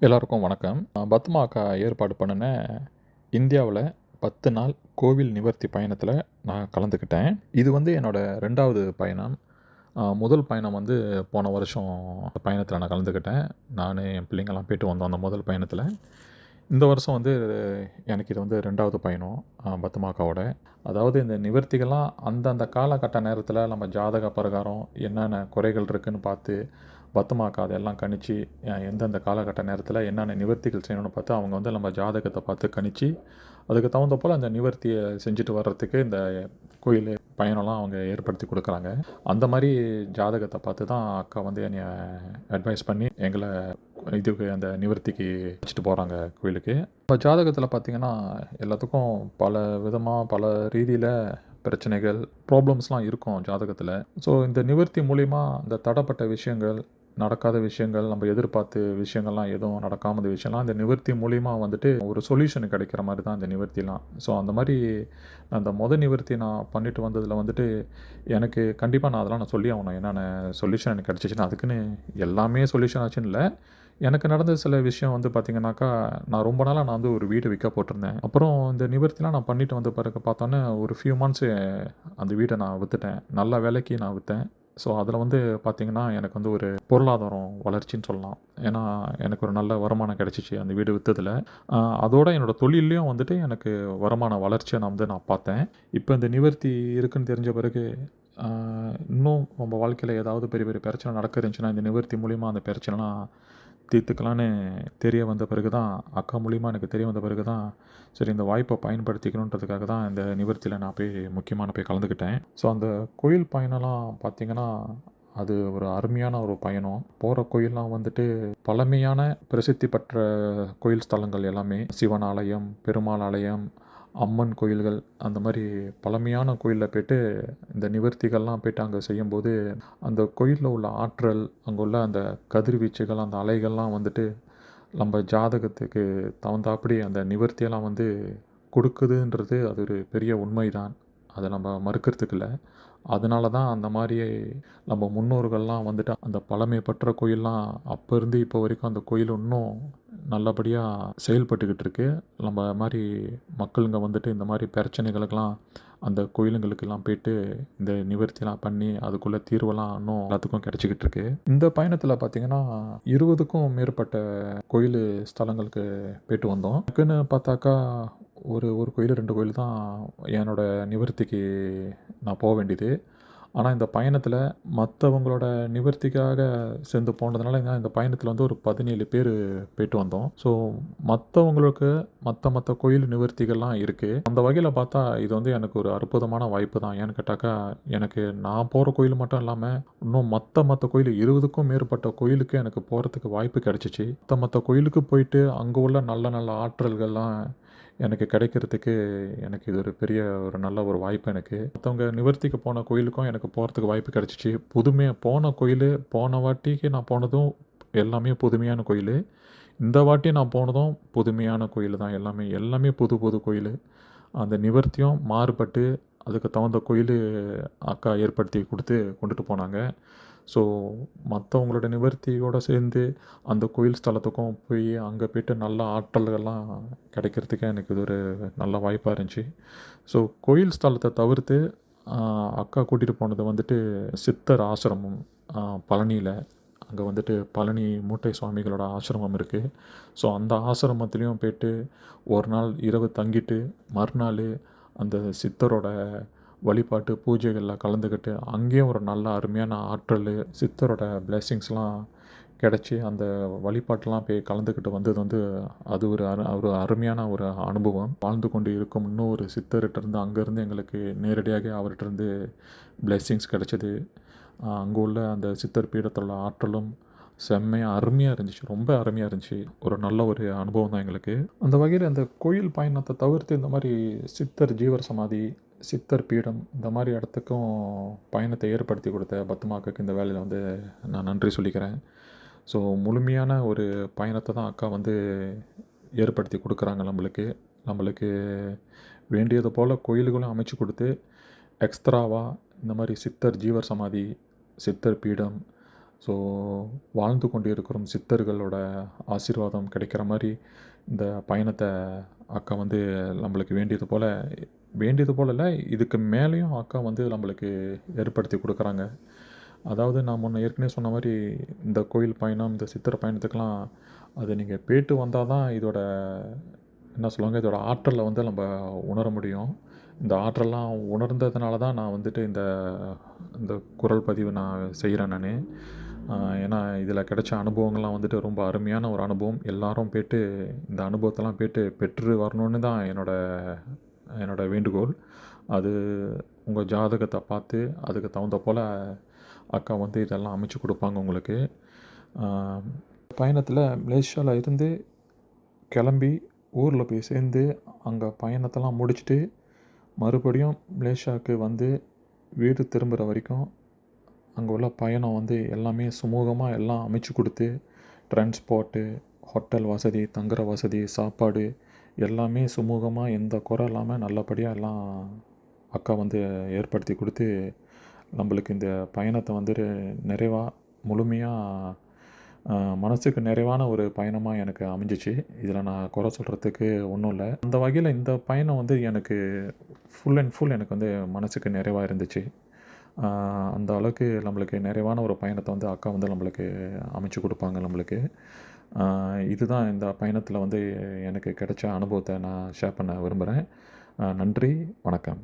எல்லாருக்கும் வணக்கம். பத்மா அக்கா ஏற்பாடு பண்ணுன இந்தியாவுல 10 நாள் கோவில் நிவர்த்தி பயணத்தில நான் கலந்துக்கிட்டேன். இது வந்து என்னோட 2வது பயணம். முதல் பயணம் வந்து போன வருஷம் பயணத்தில நான் கலந்துக்கிட்டேன். நானு, என் பிள்ளைங்கலாம் போயிட்டு வந்தோம் அந்த முதல் பயணத்தில. இந்த வருஷம் வந்து எனக்கு இது வந்து 2வது பயணம் பத்மா அக்காவோட. அதாவது இந்த நிவர்த்திகள்லாம் அந்தந்த காலகட்ட நேரத்தில நம்ம ஜாதக பிரகாரம் என்னென்ன குறைகள் இருக்குன்னு பார்த்து, பத்மா அக்கா அதெல்லாம் கணிச்சு, எந்தெந்த காலகட்ட நேரத்தில என்னென்ன நிவர்த்திகள் செய்யணும்னு பார்த்து, அவங்க வந்து நம்ம ஜாதகத்த பார்த்து கணிச்சு, அதுக்கு தகுந்த போல அந்த நிவர்த்திய செஞ்சுட்டு வர்றதுக்கு இந்த கோயில் பயணம்லாம் அவங்க ஏற்படுத்தி குடுக்குறாங்க. அந்த மாரி ஜாதகத்த பார்த்து தான் அக்கா வந்து என்னைய அட்வைஸ் பண்ணி, எங்கள இதுக்கு அந்த நிவர்த்திக்கு அழைச்சிட்டு போகிறாங்க கோயிலுக்கு. இப்போ ஜாதகத்தில் பார்த்தீங்கன்னா எல்லாத்துக்கும் பல விதமாக பல ரீதியில் பிரச்சனைகள் ப்ராப்ளம்ஸ்லாம் இருக்கும் ஜாதகத்தில். ஸோ இந்த நிவர்த்தி மூலிமா இந்த தடைப்பட்ட விஷயங்கள், நடக்காத விஷயங்கள், நம்ம எதிர்பார்த்த விஷயங்கள்லாம் எதுவும் நடக்காம இந்த விஷயம்லாம் இந்த நிவர்த்தி மூலிமா வந்துட்டு ஒரு சொல்யூஷன் கிடைக்கிற மாதிரி தான் இந்த நிவர்த்திலாம். ஸோ அந்த மாதிரி அந்த நிவர்த்தி நான் பண்ணிட்டு வந்ததில் வந்துட்டு எனக்கு கண்டிப்பாக நான் அதெல்லாம் நான் சொல்லி ஆகணும். என்னென்ன சொல்யூஷன் எனக்கு கிடச்சிச்சின்னா அதுக்குன்னு எல்லாமே சொல்யூஷன் ஆச்சுன்னு இல்லை. எனக்கு நடந்த சில விஷயம் வந்து பார்த்திங்கனாக்கா, நான் ரொம்ப நாளாக நான் வந்து ஒரு வீடு விற்க போட்டிருந்தேன். அப்புறம் இந்த நிவர்த்திலாம் நான் பண்ணிட்டு வந்த பிறகு பார்த்தோன்னே ஒரு ஃபியூ மந்த்ஸு அந்த வீட்டை நான் விற்றுட்டேன். நல்ல விலைக்கு நான் விற்றேன். ஸோ அதில் வந்து பார்த்திங்கன்னா, எனக்கு வந்து ஒரு பொருளாதாரம் வளர்ச்சின்னு சொல்லலாம். ஏன்னா, எனக்கு ஒரு நல்ல வருமானம் கிடச்சிச்சு அந்த வீடு விற்றதுல. அதோட என்னோட தொழில்லையும் வந்துட்டு எனக்கு வருமான வளர்ச்சிய நான் பார்த்தேன். இப்போ இந்த நிவர்த்தி இருக்குன்னு தெரிஞ்ச பிறகு, இன்னும் நம்ம வாழ்க்கையில ஏதாவது பெரிய பெரிய பிரச்சனை நடக்க இருந்துச்சுன்னா, இந்த நிவர்த்தி மூலியமா அந்த பிரச்சனைலாம் தீர்த்துக்கலான்னு தெரிய வந்த பிறகு தான், அக்கா மூலியமா எனக்கு தெரிய வந்த பிறகு தான், சரி இந்த வாய்ப்பை பயன்படுத்திக்கணுன்றதுக்காக தான் இந்த நிவர்த்தியில நான் போய் கலந்துக்கிட்டேன். ஸோ அந்த கோயில் பயணம்லாம் பார்த்தீங்கன்னா, அது ஒரு அருமையான ஒரு பயணம். போகிற கோயில்லாம் வந்துட்டு பழமையான பிரசித்தி பெற்ற கோயில் ஸ்தலங்கள் எல்லாமே. சிவன் ஆலயம், பெருமாள் ஆலயம், அம்மன் கோயில்கள் அந்த மாதிரி பழமையான கோயிலில் போய்ட்டு இந்த நிவர்த்திகள்லாம் போய்ட்டு அங்கே செய்யும்போது, அந்த கோயிலில் உள்ள ஆற்றல், அங்கே உள்ள அந்த கதிர்வீச்சுகள், அந்த அலைகள்லாம் வந்துட்டு நம்ம ஜாதகத்துக்கு தகுந்தாப்படி அந்த நிவர்த்தியெல்லாம் வந்து கொடுக்குதுன்றது அது ஒரு பெரிய உண்மைதான். அதை நம்ம மறுக்கிறதுக்கு இல்லை. அதனால தான் அந்த மாதிரி நம்ம முன்னோர்கள்லாம் வந்துட்டு அந்த பழமை பெற்ற கோயில்லாம் அப்போ இருந்து இப்போ வரைக்கும் அந்த கோயில் இன்னும் நல்லபடியாக செயல்பட்டுக்கிட்டு இருக்கு. நம்ம மாதிரி மக்களுங்க வந்துட்டு இந்த மாதிரி பிரச்சனைகளுக்கெல்லாம் அந்த கோயிலுங்களுக்கெல்லாம் போய்ட்டு இந்த நிவர்த்திலாம் பண்ணி அதுக்குள்ள தீர்வெல்லாம் இன்னும் எல்லாத்துக்கும் கிடச்சிக்கிட்டு இருக்கு. இந்த பயணத்தில் பார்த்திங்கன்னா 20க்கும் மேற்பட்ட கோயில் ஸ்தலங்களுக்கு போய்ட்டு வந்தோம். அதுக்குன்னு பார்த்தாக்கா ஒரு கோயில் 2 கோயில் தான் என்னோட நிவர்த்திக்கு நான் போக வேண்டியது. ஆனால் இந்த பயணத்தில் மற்றவங்களோட நிவர்த்திக்காக சேர்ந்து போனதுனால இந்த பயணத்தில் வந்து ஒரு 17 பேர் போய்ட்டு வந்தோம். ஸோ மற்றவங்களுக்கு மற்ற கோயில் நிவர்த்திகள்லாம் இருக்குது. அந்த வகையில் பார்த்தா இது வந்து எனக்கு ஒரு அற்புதமான வாய்ப்பு தான். ஏன்னு கேட்டாக்கா, எனக்கு நான் போகிற கோயில் மட்டும் இல்லாமல் இன்னும் மற்ற கோயில் 20க்கும் மேற்பட்ட கோயிலுக்கு எனக்கு போகிறதுக்கு வாய்ப்பு கிடச்சிச்சு. மற்ற கோயிலுக்கு போயிட்டு அங்கே உள்ள நல்ல நல்ல ஆற்றல்கள்லாம் எனக்கு கிடைக்கிறதுக்கு எனக்கு இது ஒரு பெரிய ஒரு நல்ல ஒரு வாய்ப்பு எனக்கு. மற்றவங்க நிவர்த்திக்கு போன கோயிலுக்கும் எனக்கு போகிறதுக்கு வாய்ப்பு கிடச்சிச்சு. போன கோயில் போன வாட்டிக்கு நான் போனதும் எல்லாமே புதுமையான கோயில். இந்த வாட்டி நான் போனதும் புதுமையான கோயில் தான் எல்லாமே. எல்லாமே புது புது கோயில். அந்த நிவர்த்தியும் மாறுபட்டு அதுக்கு தகுந்த கோயில் அக்கா ஏற்படுத்தி கொடுத்து கொண்டுட்டு போனாங்க. ஸோ மற்றவங்களோட நிவர்த்தியோடு சேர்ந்து அந்த கோயில் ஸ்தலத்துக்கும் போய் அங்கே போய்ட்டு நல்ல ஆற்றல்கள்லாம் கிடைக்கிறதுக்கு எனக்கு இது ஒரு நல்ல வாய்ப்பாக இருந்துச்சு. ஸோ கோயில் ஸ்தலத்தை தவிர்த்து அக்கா கூட்டிகிட்டு போனது வந்துட்டு சித்தர் ஆசிரமம் பழனியில். அங்கே வந்துட்டு பழனி மூட்டை சுவாமிகளோட ஆசிரமம் இருக்குது. ஸோ அந்த ஆசிரமத்துலேயும் போய்ட்டு ஒரு நாள் இரவு தங்கிட்டு மறுநாள் அந்த சித்தரோட வழிபாட்டு பூஜைகளில் கலந்துக்கிட்டு அங்கேயும் ஒரு நல்ல அருமையான ஆற்றல், சித்தரோட பிளெஸ்ஸிங்ஸ்லாம் கிடச்சி அந்த வழிபாட்டெலாம் போய் கலந்துக்கிட்டு வந்தது வந்து அது ஒரு அருமையான ஒரு அனுபவம். வாழ்ந்து கொண்டு இருக்கும் இன்னொரு சித்தர்கிட்டருந்து அங்கேருந்து எங்களுக்கு நேரடியாக அவர்கிட்டருந்து பிளெஸ்ஸிங்ஸ் கிடச்சிது. அங்கே உள்ள அந்த சித்தர் பீடத்தோட ஆற்றலும் செம்மையாக அருமையாக இருந்துச்சு. ரொம்ப அருமையாக இருந்துச்சு. ஒரு நல்ல ஒரு அனுபவம் தான் எங்களுக்கு. அந்த வகையில் அந்த கோயில் பயணத்தை தவிர்த்து இந்த மாதிரி சித்தர் ஜீவர் சமாதி, சித்தர் பீடம் இந்த மாதிரி இடத்துக்கும் பயணத்தை ஏற்படுத்தி கொடுத்த பத்மாவுக்கு இந்த வேலையில் வந்து நான் நன்றி சொல்லிக்கிறேன். ஸோ முழுமையான ஒரு பயணத்தை தான் அக்கா வந்து ஏற்படுத்தி கொடுக்குறாங்க நம்மளுக்கு வேண்டியது போல் கோயில்களும் அமைச்சு கொடுத்து எக்ஸ்ட்ராவாக இந்த மாதிரி சித்தர் ஜீவர் சமாதி, சித்தர் பீடம், ஸோ வாழ்ந்து கொண்டிருக்கும் சித்தர்களோட ஆசீர்வாதம் கிடைக்கிற மாதிரி இந்த பயணத்தை அக்கா வந்து நம்மளுக்கு வேண்டியது போல் இல்லை, இதுக்கு மேலேயும் அக்கா வந்து நம்மளுக்கு ஏற்படுத்தி கொடுக்குறாங்க. அதாவது நான் முன்ன ஏற்கனவே சொன்ன மாதிரி இந்த கோயில் பயணம், இந்த சித்தர் பயணத்துக்கெலாம் அது நீங்கள் போய்ட்டு வந்தால் தான் இதோட என்ன சொல்லுவாங்க, இதோட ஆற்றலை வந்து நம்ம உணர முடியும். இந்த ஆற்றல்லாம் உணர்ந்ததுனால தான் நான் வந்துட்டு இந்த இந்த குரல் பதிவு நான் செய்கிறேன் நான். ஏன்னா இதில் கிடைச்ச அனுபவங்கள்லாம் வந்துட்டு ரொம்ப அருமையான ஒரு அனுபவம். எல்லாரும் போய்ட்டு இந்த அனுபவத்தெல்லாம் போய்ட்டு பெற்று வரணுன்னு தான் என்னோட வேண்டுகோள். அது உங்கள் ஜாதகத்தை பார்த்து அதுக்கு தகுந்த போல் அக்கா வந்து இதெல்லாம் அமைச்சு கொடுப்பாங்க உங்களுக்கு. பயணத்தில் மலேசியாவில் இருந்து கிளம்பி ஊரில் போய் சேர்ந்து அங்கே பயணத்தெல்லாம் முடிச்சுட்டு மறுபடியும் மலேசியாவுக்கு வந்து வீடு திரும்புகிற வரைக்கும் அங்கே உள்ள பயணம் வந்து எல்லாமே சுமூகமாக எல்லாம் அமைச்சு கொடுத்து ட்ரான்ஸ்போர்ட்டு, ஹோட்டல் வசதி, தங்குற வசதி, சாப்பாடு எல்லாமே சுமூகமாக எந்த குறை இல்லாமல் நல்லபடியாக எல்லாம் அக்கா வந்து ஏற்படுத்தி கொடுத்து நம்மளுக்கு இந்த பயணத்தை வந்துட்டு நிறைவாக முழுமையாக மனதுக்கு நிறைவான ஒரு பயணமாக எனக்கு அமைஞ்சிச்சு. இதில் நான் குறை சொல்கிறதுக்கு ஒன்றும் இல்லை. அந்த வகையில் இந்த பயணம் வந்து எனக்கு ஃபுல் அண்ட் ஃபுல் எனக்கு வந்து மனதுக்கு நிறைவாக இருந்துச்சு. அந்த அளவுக்கு நம்மளுக்கு நிறைவான ஒரு பயணத்தை வந்து அக்கா வந்து நம்மளுக்கு அமைச்சு கொடுப்பாங்க நம்மளுக்கு. இதுதான் இந்த பயணத்தில் வந்து எனக்கு கிடைச்ச அனுபவத்தை நான் ஷேர் பண்ண விரும்புகிறேன். நன்றி, வணக்கம்.